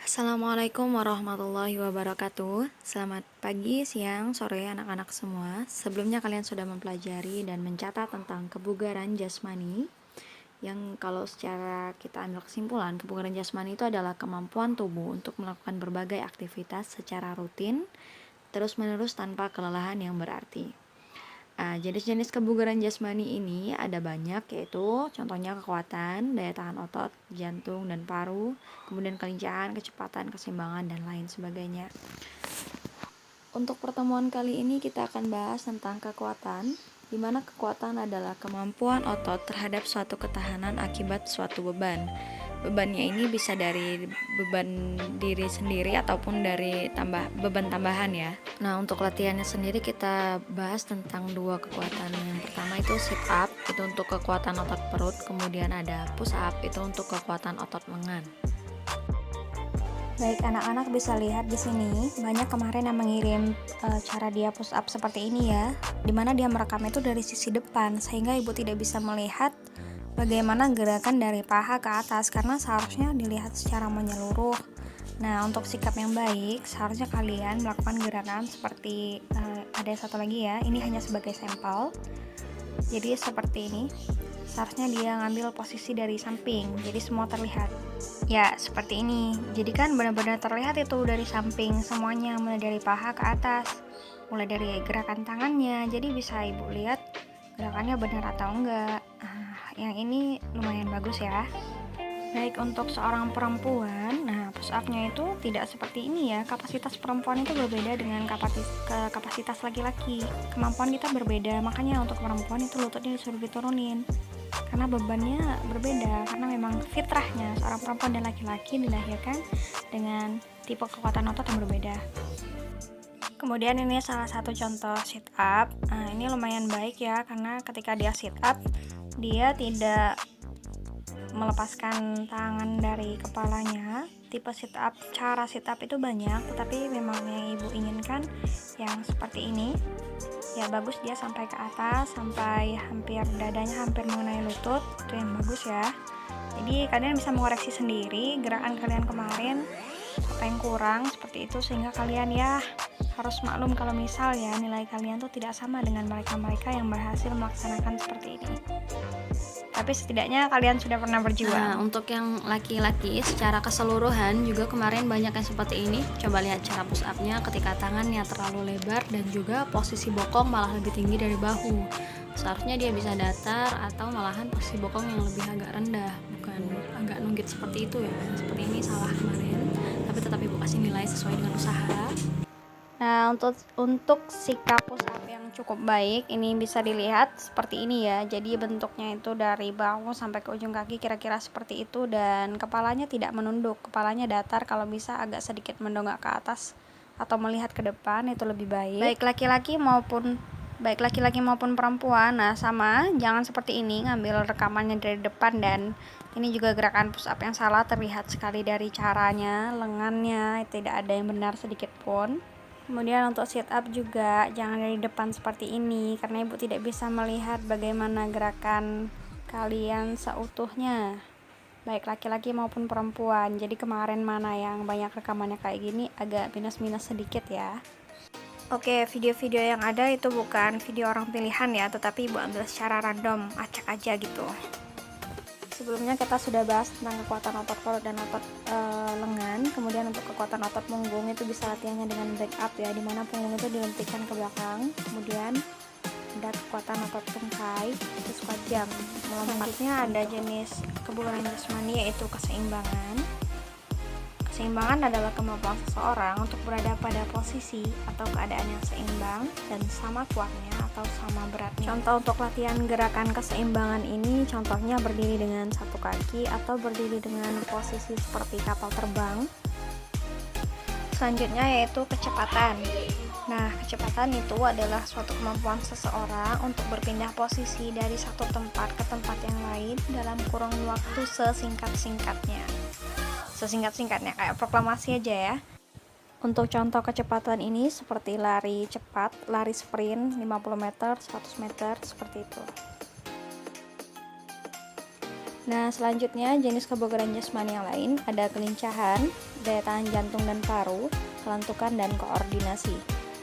Assalamualaikum warahmatullahi wabarakatuh. Selamat pagi, siang, sore anak-anak semua. Sebelumnya kalian sudah mempelajari dan mencatat tentang kebugaran jasmani, yang kalau secara kita ambil kesimpulan, kebugaran jasmani itu adalah kemampuan tubuh untuk melakukan berbagai aktivitas secara rutin, terus-menerus tanpa kelelahan yang berarti. Jenis-jenis kebugaran jasmani ini ada banyak, yaitu contohnya kekuatan, daya tahan otot, jantung dan paru, kemudian kelincahan, kecepatan, keseimbangan, dan lain sebagainya. Untuk pertemuan kali ini kita akan bahas tentang kekuatan, di mana kekuatan adalah kemampuan otot terhadap suatu ketahanan akibat suatu beban. Bebannya ini bisa dari beban diri sendiri ataupun dari beban tambahan ya. Nah, untuk latihannya sendiri kita bahas tentang dua kekuatan. Yang pertama itu sit up, itu untuk kekuatan otot perut, kemudian ada push up, itu untuk kekuatan otot lengan. Baik, anak-anak bisa lihat di sini banyak kemarin yang mengirim cara dia push up seperti ini ya, dimana dia merekam itu dari sisi depan sehingga ibu tidak bisa melihat bagaimana gerakan dari paha ke atas karena seharusnya dilihat secara menyeluruh. Nah, untuk sikap yang baik seharusnya kalian melakukan gerakan seperti ada satu lagi ya, ini hanya sebagai sampel. Jadi seperti ini, seharusnya dia ngambil posisi dari samping, jadi semua terlihat. Ya, seperti ini. Jadi kan benar-benar terlihat itu dari samping semuanya, mulai dari paha ke atas, mulai dari gerakan tangannya. Jadi bisa ibu lihat gerakannya benar atau enggak. Yang ini lumayan bagus ya. Baik, untuk seorang perempuan, nah push up-nya itu tidak seperti ini ya. Kapasitas perempuan itu berbeda dengan kapasitas laki-laki. Kemampuan kita berbeda, makanya untuk perempuan itu lututnya disuruh diturunin. Karena bebannya berbeda, karena memang fitrahnya seorang perempuan dan laki-laki dilahirkan dengan tipe kekuatan otot yang berbeda. Kemudian ini salah satu contoh sit up. Nah, ini lumayan baik ya, karena ketika dia sit up, dia tidak melepaskan tangan dari kepalanya. Tipe sit up, cara sit up itu banyak, tetapi memang yang ibu inginkan yang seperti ini. Ya bagus, dia sampai ke atas, sampai hampir dadanya hampir mengenai lutut, itu yang bagus ya. Jadi kalian bisa mengoreksi sendiri gerakan kalian kemarin apa yang kurang seperti itu, sehingga kalian ya harus maklum kalau misal ya nilai kalian tuh tidak sama dengan mereka-mereka yang berhasil melaksanakan seperti ini. Tapi setidaknya kalian sudah pernah berjuang. Nah, untuk yang laki-laki secara keseluruhan juga kemarin banyak yang seperti ini. Coba lihat cara push up-nya ketika tangannya terlalu lebar dan juga posisi bokong malah lebih tinggi dari bahu. Seharusnya dia bisa datar atau malahan posisi bokong yang lebih agak rendah, bukan agak nunggit seperti itu ya. Seperti ini salah kemarin, tapi tetap ibu kasih nilai sesuai dengan usaha. Nah, untuk sikap push up yang cukup baik, ini bisa dilihat seperti ini ya. Jadi bentuknya itu dari bahu sampai ke ujung kaki kira-kira seperti itu, dan kepalanya tidak menunduk, kepalanya datar, kalau bisa agak sedikit mendongak ke atas atau melihat ke depan, itu lebih baik. Baik laki-laki maupun perempuan. Nah, sama, jangan seperti ini ngambil rekamannya dari depan, dan ini juga gerakan push up yang salah terlihat sekali dari caranya, lengannya tidak ada yang benar sedikit pun. Kemudian untuk sit up juga jangan dari depan seperti ini, karena ibu tidak bisa melihat bagaimana gerakan kalian seutuhnya, baik laki-laki maupun perempuan. Jadi kemarin mana yang banyak rekamannya kayak gini agak minus-minus sedikit ya. Oke, video-video yang ada itu bukan video orang pilihan ya, tetapi ibu ambil secara random, acak aja gitu. Sebelumnya kita sudah bahas tentang kekuatan otot perut dan otot lengan. Kemudian untuk kekuatan otot punggung itu bisa latihannya dengan back up ya, dimana punggung itu dilentikan ke belakang. Kemudian ada kekuatan otot tungkai itu squat jump. Selanjutnya ada jenis kebugaran jasmani yaitu keseimbangan. Keseimbangan adalah kemampuan seseorang untuk berada pada posisi atau keadaan yang seimbang dan sama kuatnya atau sama beratnya. Contoh untuk latihan gerakan keseimbangan ini contohnya berdiri dengan satu kaki atau berdiri dengan posisi seperti kapal terbang. Selanjutnya yaitu kecepatan. Nah, kecepatan itu adalah suatu kemampuan seseorang untuk berpindah posisi dari satu tempat ke tempat yang lain dalam kurun waktu sesingkat-singkatnya, kayak proklamasi aja ya. Untuk contoh kecepatan ini seperti lari cepat, lari sprint 50 meter, 100 meter, seperti itu. Nah, selanjutnya jenis kebugaran jasmani yang lain ada kelincahan, daya tahan jantung dan paru, kelentukan, dan koordinasi.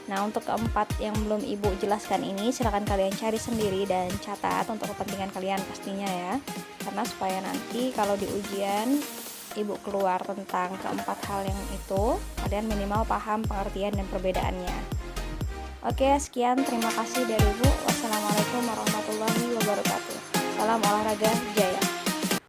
Nah, untuk keempat yang belum Ibu jelaskan ini, silakan kalian cari sendiri dan catat untuk kepentingan kalian pastinya ya. Karena supaya nanti kalau di ujian Ibu keluar tentang keempat hal yang itu, kalian minimal paham pengertian dan perbedaannya. Oke, sekian. Terima kasih dari Ibu. Wassalamualaikum warahmatullahi wabarakatuh. Salam olahraga jaya.